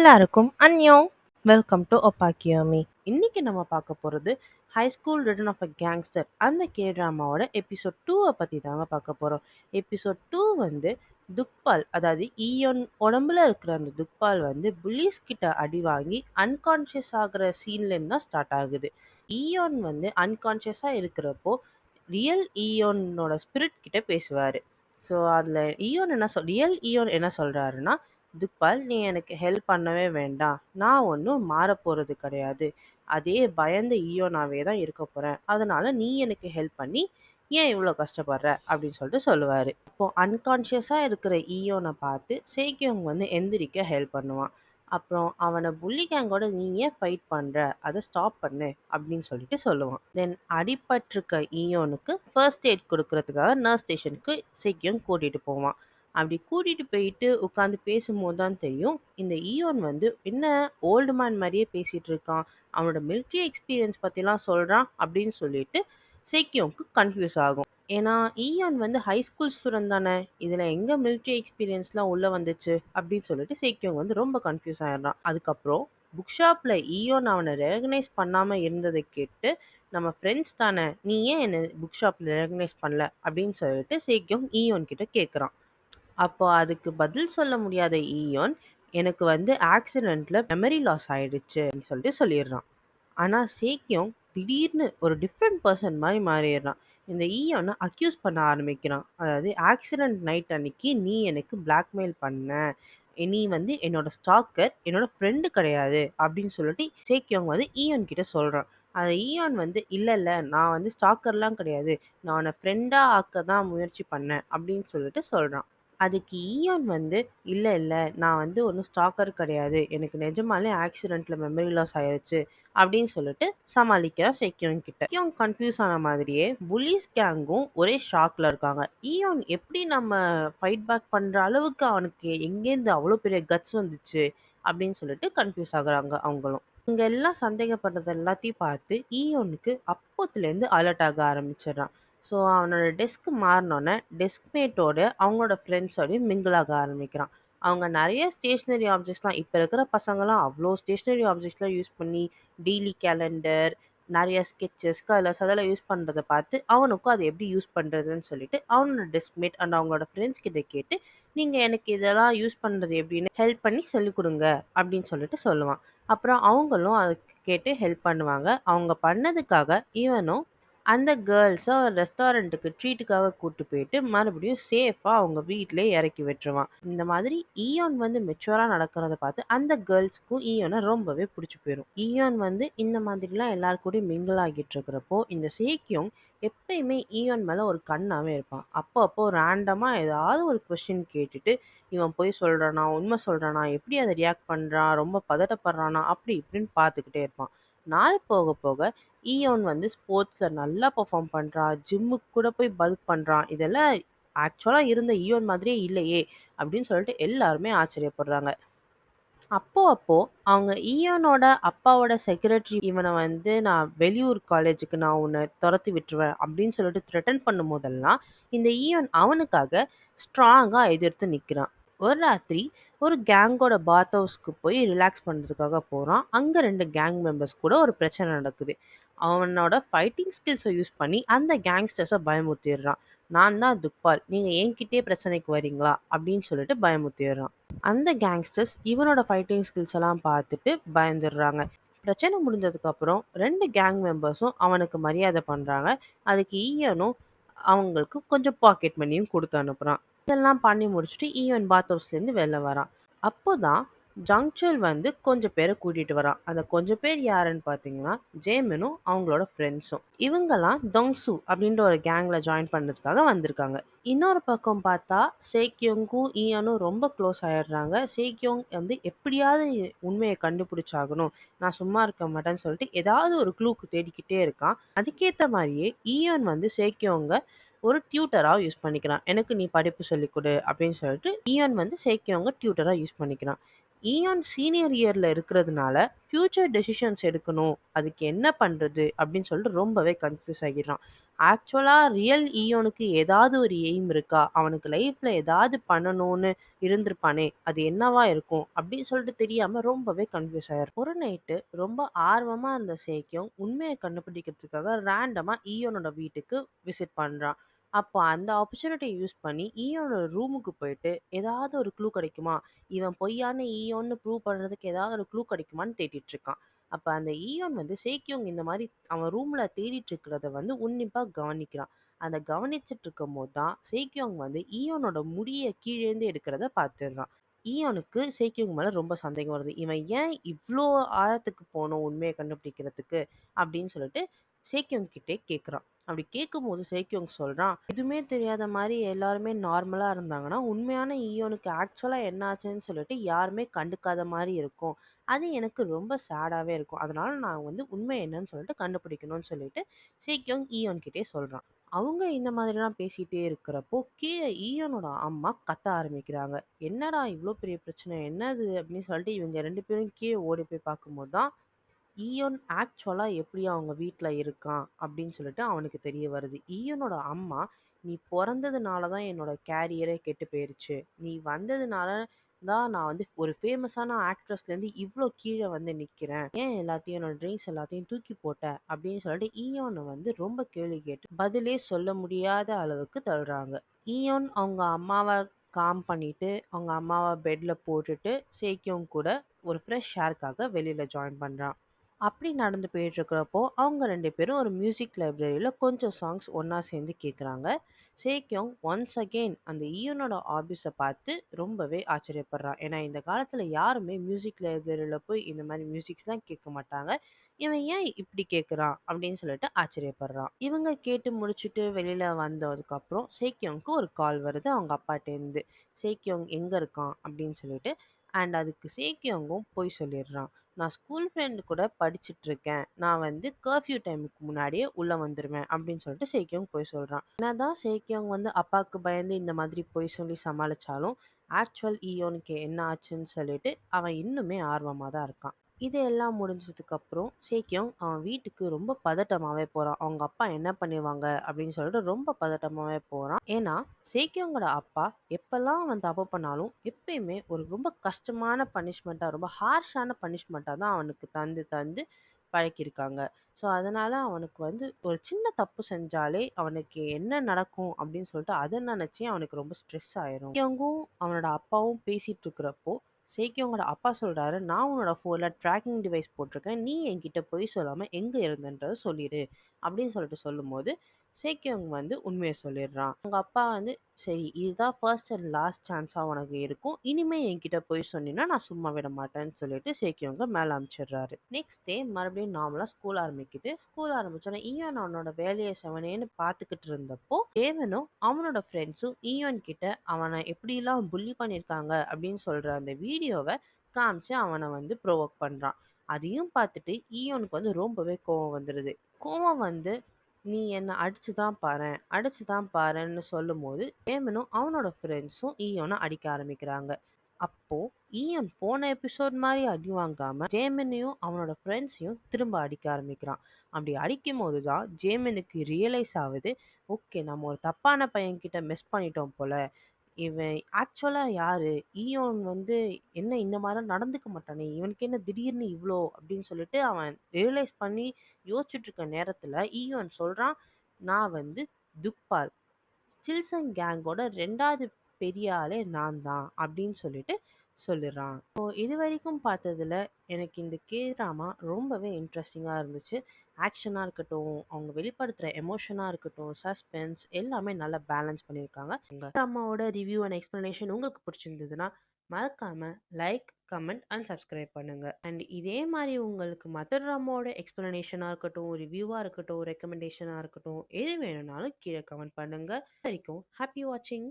எல்லாருக்கும் அன்யோங். Welcome to ஒப்பாக்கியோமி. இன்னைக்கு நம்ம பார்க்க போறது high school return of a gangster அந்த கே ட்ராமாவோட எபிசோட் 2 பத்தி தாங்க பார்க்க போறோம். எபிசோட் 2 வந்து துக்பால், அதாவது ஈயோன் உடம்புல இருக்கிற அந்த துக்பால் வந்து புலிஸ் கிட்ட அடி வாங்கி அன்கான்ஷியஸ் ஆகுற சீன்ல இருந்து தான் ஸ்டார்ட் ஆகுது. ஈயோன் வந்து அன்கான்ஷியஸா இருக்கிறப்போ ரியல் ஈயோனோட ஸ்பிரிட் கிட்ட பேசுவாரு. ஸோ அதில் ரியல் ஈயோன் என்ன சொல்றாருன்னா, துக்பால், நீ எனக்கு ஹெல்ப் பண்ணவே வேண்டாம். நான் ஒன்றும் மாறப்போறது கிடையாது. அதே பயந்த ஈயோனாவே தான் இருக்க போறேன். அதனால நீ எனக்கு ஹெல்ப் பண்ணி ஏன் இவ்வளோ கஷ்டப்படுற அப்படின்னு சொல்லிட்டு சொல்லுவாரு. இப்போ அன்கான்ஷியஸா இருக்கிற ஈயோனை பார்த்து சேக்கியோங் வந்து எந்திரிக்க ஹெல்ப் பண்ணுவான். அப்புறம் அவனை புள்ளி கேங்கோட நீ ஏன் ஃபைட் பண்ற, அதை ஸ்டாப் பண்ணு அப்படின்னு சொல்லிட்டு சொல்லுவான். தென் அடிபட்டிருக்க ஈயோனுக்கு ஃபர்ஸ்ட் எய்ட் கொடுக்கறதுக்காக நர்ஸ் ஸ்டேஷனுக்கு சேக்கியோங் கூட்டிட்டு போவான். அப்படி கூட்டிட்டு போயிட்டு உட்காந்து பேசும்போது தான் தெரியும், இந்த ஈயோன் வந்து என்ன ஓல்டு மேன் மாதிரியே பேசிட்டு இருக்கான், அவனோட மிலிட்ரி எக்ஸ்பீரியன்ஸ் பற்றிலாம் சொல்கிறான் அப்படின்னு சொல்லிட்டு சேக்கியோங்க்கு கன்ஃபியூஸ் ஆகும். ஏன்னா ஈயான் வந்து ஹை ஸ்கூல் ஸ்டூடெண்ட் தானே, இதில் எங்கே மிலிட்ரி எக்ஸ்பீரியன்ஸ்லாம் உள்ளே வந்துச்சு அப்படின்னு சொல்லிட்டு சேக்கியோங் வந்து ரொம்ப கன்ஃபியூஸ் ஆயிடுறான். அதுக்கப்புறம் புக் ஷாப்பில் ஈயோன் அவனை ரெகனைஸ் பண்ணாமல் இருந்ததை கேட்டு, நம்ம ஃப்ரெண்ட்ஸ் தானே, நீ ஏன் என்னை புக் ஷாப்பில் ரெகனைஸ் பண்ணல அப்படின்னு சொல்லிட்டு சேக்கியோங் ஈயோன் கிட்ட கேட்குறான். அப்போ அதுக்கு பதில் சொல்ல முடியாத ஈயோன், எனக்கு வந்து ஆக்சிடென்ட்ல மெமரி லாஸ் ஆயிடுச்சு அப்படின்னு சொல்லிட்டு சொல்லிடுறான். ஆனா சேக்கியோங் திடீர்னு ஒரு டிஃப்ரெண்ட் பர்சன் மாதிரி மாறிடுறான். இந்த ஈயோனை அக்யூஸ் பண்ண ஆரம்பிக்கிறான். அதாவது ஆக்சிடென்ட் நைட் அன்னைக்கு நீ எனக்கு பிளாக்மெயில் பண்ண, நீ வந்து என்னோட ஸ்டாக்கர், என்னோட ஃப்ரெண்டு கிடையாது அப்படின்னு சொல்லிட்டு சேக்கியோங் வந்து ஈயோன் கிட்ட சொல்றான். அதை ஈயோன் வந்து இல்ல இல்ல, நான் வந்து ஸ்டாக்கர்லாம் கிடையாது, நான் உன்னை ஃப்ரெண்டா ஆக்க தான் முயற்சி பண்ணேன் அப்படின்னு சொல்லிட்டு சொல்றான். அதுக்கு ஈயான் வந்து, "இல்ல, இல்ல. நான் வந்து ஒண்ணும் ஸ்டாக்கர் கிடையாது. எனக்கு நிஜமாலே ஆக்சிடென்ட்ல மெமரி லாஸ் ஆயிருச்சு." அப்படின்னு சொல்லிட்டு சமாளிக்கிறான் செக்யூன் கிட்ட. செக்யூன் கன்ஃப்யூஸ் ஆன மாதிரியே புலிஸ் கேங்கும் ஒரே ஷாக்ல இருக்காங்க. ஈயான் எப்படி நம்ம ஃபைட் பேக் பண்ற அளவுக்கு அவனுக்கு எங்கேருந்து அவ்வளோ பெரிய கட்ஸ் வந்துச்சு அப்படின்னு சொல்லிட்டு கன்ஃபியூஸ் ஆகுறாங்க அவங்களும். இங்க எல்லாம் சந்தேகப்படுறது எல்லாத்தையும் பார்த்து ஈயோனுக்கு அப்போத்துலேருந்து அலர்ட் ஆக ஆரம்பிச்சிடுறான். ஸோ அவனோட டெஸ்க் மாறினோன்னே டெஸ்க்மேட்டோட அவங்களோட ஃப்ரெண்ட்ஸோடய மிங்கிள் ஆக ஆரம்பிக்கிறான். அவங்க நிறைய ஸ்டேஷ்னரி ஆப்ஜெக்ட்ஸ்லாம், இப்போ இருக்கிற பசங்களாம் அவ்வளோ ஸ்டேஷ்னரி ஆப்ஜெக்ட்ஸ்லாம் யூஸ் பண்ணி டெய்லி கேலண்டர், நிறைய ஸ்கெச்சஸ், கலர்ஸ் அதெல்லாம் யூஸ் பண்ணுறதை பார்த்து அவனுக்கும் அதை எப்படி யூஸ் பண்ணுறதுன்னு சொல்லிட்டு அவனோட டெஸ்க்மேட் அண்ட் அவங்களோட ஃப்ரெண்ட்ஸ் கிட்ட கேட்டு, நீங்கள் எனக்கு இதெல்லாம் யூஸ் பண்ணுறது எப்படின்னு ஹெல்ப் பண்ணி சொல்லிக் கொடுங்க அப்படின்னு சொல்லிட்டு சொல்லுவான். அப்புறம் அவங்களும் அதுக்கு கேட்டு ஹெல்ப் பண்ணுவாங்க. அவங்க பண்ணதுக்காக இவனும் அந்த கேர்ள்ஸ ஒரு ரெஸ்டாரண்ட்டுக்கு ட்ரீட்டுக்காக கூட்டு போயிட்டு, மறுபடியும் சேஃபா அவங்க வீட்லயே இறக்கி விட்டுருவான். இந்த மாதிரி ஈயான் வந்து மெச்சூரா நடக்கிறத பார்த்து அந்த கேர்ள்ஸ்க்கும் ஈயானை ரொம்பவே பிடிச்சு போயிரும். ஈயான் வந்து இந்த மாதிரிலாம் எல்லார் கூடயும் மிங்கிள் ஆகிட்டு இருக்கிறப்போ, இந்த சேக்கியோங் எப்பயுமே ஈயான் மேல ஒரு கண்ணாவே இருப்பான். அப்போ ரேண்டமா ஏதாவது ஒரு கொஸ்டின் கேட்டுட்டு, இவன் பொய் சொல்றானா, உண்மை சொல்றானா, எப்படி அதை ரியாக்ட் பண்றான், ரொம்ப பதட்டப்படுறானா, அப்படி இப்படின்னு பார்த்துக்கிட்டே இருப்பான். நாள் போக போக ஈயோன் வந்து ஸ்போர்ட்ஸ்ல நல்லா பெர்ஃபார்ம் பண்றான். ஜிம்முக்கு கூட போய் பல்க் பண்றான். இதெல்லாம் ஆக்சுவலா இருந்த ஈயோன் மாதிரியே இல்லையே! அப்படின்னு சொல்லிட்டு எல்லாருமே ஆச்சரியப்படுறாங்க. அப்போ அவங்க ஈயானோட அப்பாவோட செக்ரட்டரி இவனை வந்து, நான் வெளியூர் காலேஜுக்கு நான் உன்னை துரத்தி விட்டுருவேன் அப்படின்னு சொல்லிட்டு த்ரெட்டன் பண்ணும்போதெல்லாம், இந்த ஈயான் அவனுக்காக ஸ்ட்ராங்கா எதிர்த்து நிற்கிறான். ஒரு ராத்திரி ஒரு கேங்கோட பாத் ஹவுஸ்க்கு போய் ரிலாக்ஸ் பண்ணுறதுக்காக போகிறான். அங்கே 2 கேங் மெம்பர்ஸ் கூட ஒரு பிரச்சனை நடக்குது. அவனோட ஃபைட்டிங் ஸ்கில்ஸை யூஸ் பண்ணி அந்த கேங்ஸ்டர்ஸை பயமுறுத்திடுறான். நான் தான் துக்பால், நீங்கள் என்கிட்டயே பிரச்சனைக்கு வரீங்களா அப்படின்னு சொல்லிட்டு பயமுறுத்திடுறான். அந்த கேங்ஸ்டர்ஸ் இவனோட ஃபைட்டிங் ஸ்கில்ஸ் எல்லாம் பார்த்துட்டு பயந்துடுறாங்க. பிரச்சனை முடிஞ்சதுக்கு அப்புறம் 2 கேங் மெம்பர்ஸும் அவனுக்கு மரியாதை பண்றாங்க. அதுக்கு ஈயனும் அவங்களுக்கு கொஞ்சம் பாக்கெட் மணியும் கொடுத்து அனுப்புறான். இதெல்லாம் பண்ணி முடிச்சுட்டு ஈவன் பாத் ஹவுஸ்லேருந்து வெளில வரான். அப்போதான் ஜங்சுல் வந்து கொஞ்சம் பேரை கூட்டிட்டு வரான். அந்த கொஞ்சம் பேர் யாருன்னு பார்த்தீங்கன்னா, ஜேமினும் அவங்களோட ஃப்ரெண்ட்ஸும். இவங்கெல்லாம் டொங்சு அப்படின்ற ஒரு கேங்ல ஜாயின் பண்ணதுக்காக வந்திருக்காங்க. இன்னொரு பக்கம் பார்த்தா சேக்கியோங்கும் ஈயானும் ரொம்ப க்ளோஸ் ஆயிடுறாங்க. சேக்கியோங் வந்து எப்படியாவது உண்மையை கண்டுபிடிச்சாகணும், நான் சும்மா இருக்க மாட்டேன்னு சொல்லிட்டு ஏதாவது ஒரு க்ளூக்கு தேடிக்கிட்டே இருக்கான். அதுக்கேற்ற மாதிரியே ஈயான் வந்து சேக்கியோங்க ஒரு டியூட்டரா யூஸ் பண்ணிக்கிறான். எனக்கு நீ படிப்பு சொல்லிக் கொடு அப்படின்னு சொல்லிட்டு ஈயான் வந்து சேக்கியோங்க டியூட்டரா யூஸ் பண்ணிக்கிறான். ஈயான் சீனியர் இயர்ல இருக்கிறதுனால ஃபியூச்சர் டெசிஷன்ஸ் எடுக்கணும். அதுக்கு என்ன பண்றது? அப்படின்னு சொல்லிட்டு ரொம்பவே கன்ஃப்யூஸ் ஆகிடுறான். ஆக்சுவலா ரியல் ஈயோனுக்கு ஏதாவது ஒரு எய்ம் இருக்கா? அவனுக்கு லைஃப்ல ஏதாவது பண்ணணும்னு இருந்திருப்பானே! அது என்னவா இருக்கும்? அப்படின்னு சொல்லிட்டு தெரியாம ரொம்பவே கன்ஃப்யூஸ் ஆயிடுறான். ஒரு நைட்டு ரொம்ப ஆர்வமா இருந்த சேக்கியோங் உண்மைய கண்டுபிடிக்கிறதுக்காக ரேண்டமா ஈயோனோட வீட்டுக்கு விசிட் பண்றான். அப்போ அந்த ஆப்பர்ச்சுனிட்டிய யூஸ் பண்ணி ஈயோனோட ரூமுக்கு போயிட்டு, ஏதாவது ஒரு க்ளூ கிடைக்குமா? இவன் பொய்யான ஈயோன்னு ப்ரூவ் பண்றதுக்கு ஏதாவது ஒரு க்ளூ கிடைக்குமான்னு தேடிட்டு இருக்கான். அப்ப அந்த ஈயோன் வந்து சேக்கியோங் இந்த மாரி அவன் ரூம்ல தேடிட்டு இருக்கிறத வந்து உன்னிப்பா கவனிக்கிறான். அத கவனிச்சுட்டு இருக்கும்போது தான் சேக்கியோங் வந்து ஈயோனோட முடிய கீழேந்து எடுக்கிறத பார்த்துடுறான். ஈயோனுக்கு சேக்கியோங் மேல ரொம்ப சந்தேகம் வருது. இவன் ஏன் இவ்ளோ ஆழத்துக்கு போணும் உண்மைய கண்டுபிடிக்கிறதுக்கு? அப்படின்னு சொல்லிட்டு சேக்கியோங் கிட்டே கேட்குறான். அப்படி கேட்கும்போது சேக்கியோங் சொல்றான், எதுவுமே தெரியாத மாரி எல்லாருமே நார்மலா இருந்தாங்கன்னா, உண்மையான ஈயோனுக்கு ஆக்சுவலா என்ன ஆச்சுன்னு சொல்லிட்டு யாருமே கண்டுக்காத மாரி இருக்கும். அது எனக்கு ரொம்ப சேடாவே இருக்கும். அதனால நான் வந்து உண்மை என்னன்னு சொல்லிட்டு கண்டுபிடிக்கணும்னு சொல்லிட்டு சேக்கியோங் ஈயோன் கிட்டயே சொல்றான். அவங்க இந்த மாதிரிலாம் பேசிட்டே இருக்கிறப்போ, கீழ ஈயோனோட அம்மா கத்த ஆரம்பிக்கிறாங்க. "என்னடா இவ்ளோ பெரிய பிரச்சனை? என்னது?" அப்படின்னு சொல்லிட்டு இவங்க 2 பேரும் கீழ ஓடி போய் பார்க்கும்போது தான் ஈயோன் ஆக்சுவலா எப்படி அவங்க வீட்ல இருக்கான் அப்படின்னு சொல்லிட்டு அவனுக்கு தெரிய வருது. ஈயோனோட அம்மா, "நீ பொறந்ததுனால தான் என்னோட கேரியரே கெட்டு போயிருச்சு. நீ வந்ததுனால தான் நான் வந்து ஒரு ஃபேமஸான ஆக்ட்ரஸ்லேருந்து இவ்ளோ கீழ வந்து நிக்கிறேன். ஏன் எல்லாத்தையும் என்னோட ட்ரீம்ஸ் எல்லாத்தையும் தூக்கி போட்ட?" அப்படின்னு சொல்லிட்டு ஈயோன வந்து ரொம்ப கேள்வி கேட்டு பதிலே சொல்ல முடியாத அளவுக்கு தள்ளுறாங்க. ஈயோன் அவங்க அம்மாவ காம் பண்ணிட்டு, அவங்க அம்மாவ பெட்ல போட்டுட்டு, சேக்கியோங் கூட ஒரு ஃப்ரெஷ் ஏர்க்காக வெளியில ஜாயின் பண்றான். அப்படி நடந்து போயிட்டுருக்கிறப்போ, அவங்க 2 பேரும் ஒரு மியூசிக் லைப்ரரியில கொஞ்சம் சாங்ஸ் ஒண்ணா சேர்ந்து கேட்குறாங்க. சேக்யோங் ஒன்ஸ் அகெயின் அந்த ஈவனோட ஹாபீஸ பார்த்து ரொம்பவே ஆச்சரியப்படுறான். ஏன்னா, இந்த காலத்துல யாருமே மியூசிக் லைப்ரரியில போய் இந்த மாரி மியூசிக்ஸ்லாம் கேட்க மாட்டாங்க. இவன் ஏன் இப்படி கேட்குறான்? அப்படின்னு சொல்லிட்டு ஆச்சரியப்படுறான். இவங்க கேட்டு முடிச்சுட்டு வெளியில வந்ததுக்கப்புறம், சேக்யோங்க்கு ஒரு கால் வருது அவங்க அப்பாட்டேருந்து. சேக்யோங் எங்க இருக்கான்? அப்படின்னு சொல்லிட்டு. அண்ட் அதுக்கு சேக்யோங்கும் பொய் சொல்லிடுறான். நான் ஸ்கூல் ஃப்ரெண்ட் கூட படிச்சுட்டு இருக்கேன். நான் வந்து கர்ஃப்யூ டைமுக்கு முன்னாடியே உள்ள வந்துருவேன் அப்படின்னு சொல்லிட்டு சேக்கியோங் பொய் சொல்றான். என்னதான் சேக்கியோங் வந்து அப்பாவுக்கு பயந்து இந்த மாதிரி பொய் சொல்லி சமாளிச்சாலும், ஆக்சுவல் ஈயோனுக்கு என்ன ஆச்சுன்னு சொல்லிட்டு அவன் இன்னுமே ஆர்வமா தான் இருக்கான். இது எல்லாம் முடிஞ்சதுக்கு அப்புறம் சேக்கியோங் அவன் வீட்டுக்கு ரொம்ப பதட்டமாவே போறான். அவங்க அப்பா என்ன பண்ணிருவாங்க அப்படின்னு சொல்லிட்டு ரொம்ப பதட்டமாவே போறான். ஏன்னா சேக்கியோங்கோட அப்பா எப்பல்லாம் அவன் தப்பு பண்ணாலும் எப்பயுமே ஒரு ரொம்ப கஷ்டமான பனிஷ்மெண்ட்டா ரொம்ப ஹார்ஷான பனிஷ்மெண்ட்டா தான் அவனுக்கு தந்து தந்து பழக்கியிருக்காங்க. ஸோ அதனால அவனுக்கு வந்து ஒரு சின்ன தப்பு செஞ்சாலே அவனுக்கு என்ன நடக்கும் அப்படின்னு சொல்லிட்டு அதை நினைச்சே அவனுக்கு ரொம்ப ஸ்ட்ரெஸ் ஆயிரும். சேக்கியோங்கும் அவனோட அப்பாவும் பேசிட்டு இருக்கிறப்போ சேக்கியோங்கோட அப்பா சொல்றாரு, நான் உன்னோட ஃபோன்ல ட்ராக்கிங் டிவைஸ் போட்டிருக்கேன். நீ என்கிட்ட பொய் சொல்லாம எங்க இருந்தன்றத சொல்லிடு அப்படின்னு சொல்லிட்டு சொல்லும்போது சேக்கியோங் வந்து உண்மையை சொல்லிடுறான். அவங்க அப்பா வந்து, சரி இதுதான் ஃபர்ஸ்ட் அண்ட் லாஸ்ட் சான்ஸா உனக்கு இருக்கும். இனிமே என்கிட்ட பொய் சொன்னீன்னா நான் சும்மா விட மாட்டேன்னு சொல்லிட்டு சேக்கியோங்க மேல அனுப்பிச்சிடுறாரு. நெக்ஸ்ட் டே மறுபடியும் நார்மலா ஸ்கூல் ஆரம்பிக்குது. ஸ்கூல் ஆரம்பிச்சோன்னே ஈயான் அவனோட வேலையை செவனேன்னு பார்த்துக்கிட்டு இருந்தப்போ தேவனும் அவனோட ஃப்ரெண்ட்ஸும் ஈயான் கிட்ட அவனை எப்படிலாம் புல்லி பண்ணியிருக்காங்க அப்படின்னு சொல்ற அந்த வீடியோவை காமிச்சு அவனை வந்து ப்ரோவோக் பண்றான். அதையும் பார்த்துட்டு ஈயோனுக்கு வந்து ரொம்பவே கோவம் வந்துடுது. கோவம் வந்து, "நீ என்ன அடிச்சு தான் பாரேன், அடிச்சு தான் பாரேன்னு" சொல்லும்போது, டேமனும் அவனோட ஃப்ரெண்ட்ஸும் ஈயோன அடிக்க ஆரம்பிக்கிறாங்க. அப்போ ஈயான் போன எபிசோட் மாரி அடி வாங்காம, ஜேமினையும் அவனோட ஃப்ரெண்ட்ஸையும் திரும்ப அடிக்க ஆரம்பிக்கிறான். அப்படி அடிக்கும்போது தான் ஜேமினுக்கு ரியலைஸ் ஆவுது, ஓகே நம்ம ஒரு தப்பான பையன்கிட்ட மிஸ் பண்ணிட்டோம் போல. இவன் ஆக்சுவலா யாரு? ஈயோன் வந்து என்ன இந்த மாரிலாம் நடந்துக்க மாட்டானே! இவனுக்கு என்ன திடீர்னு இவ்ளோ அப்படின்னு சொல்லிட்டு அவன் ரியலைஸ் பண்ணி யோசிச்சுட்டு இருக்க நேரத்துல ஈயோன் சொல்றான், நான் வந்து துக்பால். சில்சன் கேங்கோட 2வது பெரிய ஆளே நான் தான் அப்படின்னு சொல்லிட்டு சொல்லிடுறான். இப்போ இதுவரைக்கும் பார்த்ததுல எனக்கு இந்த கே ட்ராமா ரொம்பவே இன்ட்ரெஸ்டிங்கா இருந்துச்சு. ஆக்ஷனா இருக்கட்டும், அவங்க வெளிப்படுத்துற எமோஷனா இருக்கட்டும், சஸ்பென்ஸ் எல்லாமே நல்லா பேலன்ஸ் பண்ணியிருக்காங்க. ட்ராமாவோட ரிவ்யூ அண்ட் எக்ஸ்ப்ளனேஷன் உங்களுக்கு பிடிச்சிருந்ததுன்னா, மறக்காம லைக், கமெண்ட் அண்ட் சப்ஸ்கிரைப் பண்ணுங்க. அண்ட் இதே மாரி உங்களுக்கு மத்த ட்ராமாவோட எக்ஸ்ப்ளனேஷனா இருக்கட்டும், ரிவ்யூவா இருக்கட்டும், ரெக்கமெண்டேஷனா இருக்கட்டும், எது வேணும்னாலும் கீழ கமெண்ட் பண்ணுங்க. இது வரைக்கும் ஹேப்பி வாட்சிங்.